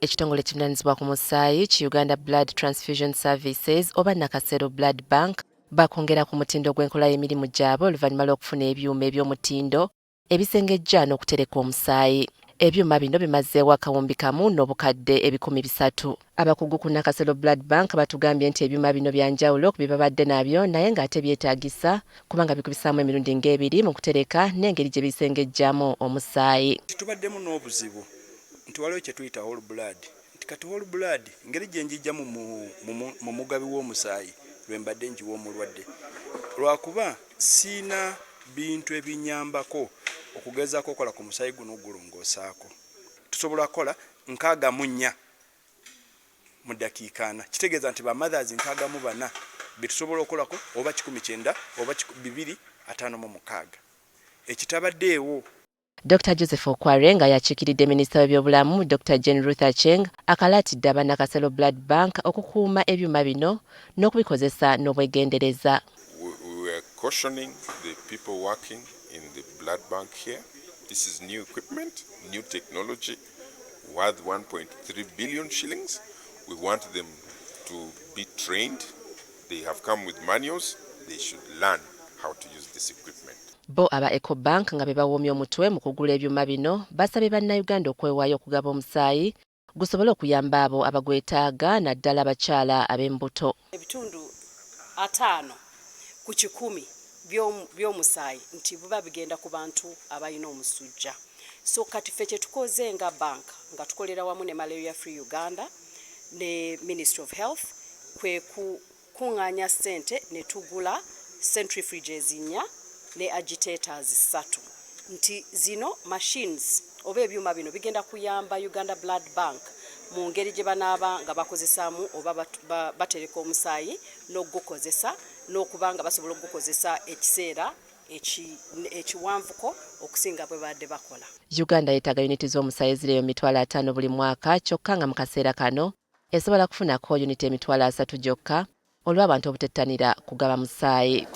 Ekitongole kivunaanyizibwa ku musaayi ki Uganda Blood Transfusion Services oba Nakasero Blood Bank bakwongera ku mutindo gw'enkola y'emirimu gyabwe oluvannyuma lw'okufuna ebyuma eby'omutindo ebisengejja n'okutereka omusaayi. Ebyuma bino bimazeewo akawumbi kamu n'obukadde 300. Abakugu ku Nakasero Blood Bank batugambye nti ebyuma bino bya njawulo ku bye babadde nabyo naye ng'ate byetaagisa kubanga bikubisaamu emirundi ng'ebiri mu kutereka n'engeri gye bisengejjamu omusaayi. Tubaddemu n'obuzibu nti waliwo kye tuyita whole blood nti kati whole blood ngeri gye njijjamu mu mugabi w'omusaayi lwe mbadde njiwa omulwadde lwakuba siina bintu ebinyambako okugezaako okola ku musaayi guno ogulongoosaako. Tusobola kukola 64 mu dakiika 4 kitegeeza nti bamothers 64 betusobola okukolako oba 19 oba 256 ekitabaddeewo. Dr. Joseph Okware nga yakiikiridde minisita w'ebyobulamu Dr. Jane Ruth Acheng akalaatidde aba Nakasero Blood Bank okukuuma ebyuma bino n'okubikozesa n'obwegendereza. We were cautioning the people working in the blood bank here. This is new equipment, new technology worth 1.3 billion shillings. We want them to be trained. They have come with manuals. They should learn how to use this equipment. Bo aba Ecobank nga bebawoomye omutwe mu kugula ebyuma bino basabye bannayuganda okwewaayo okugaba omusaayi gusobole okuyamba abo abagwetaaga naddala abakyala ab'embuto. Ebitundu 5 ku 100 by'omusaayi nti buba bigenda ku bantu abalina omusujja. So kati ffe kye tukoze nga bank nga tukolera wamu ne Malaria Free Uganda ne Ministry of Health kwe kuŋŋaanya ssente ne tugula centrifuges 4 ne agitators 3 nti zino machines oba ebyuma bino bigenda kuyamba Uganda Blood Bank mu ngeri gye banaaba nga bakozesaamu oba batereka omusaayi n'ogukozesa n'okubanga basobola okugukozesa ekiseera ekiwanvuko okusinga bwe badde bakola. Uganda yeetaaga uniti z'omusaayi ezireyo 5,000 buli mwaka kyokka nga mu kaseera kano esobola kufunako uniti 300 gyokka olw'abantu obutettanira kugaba musaayi.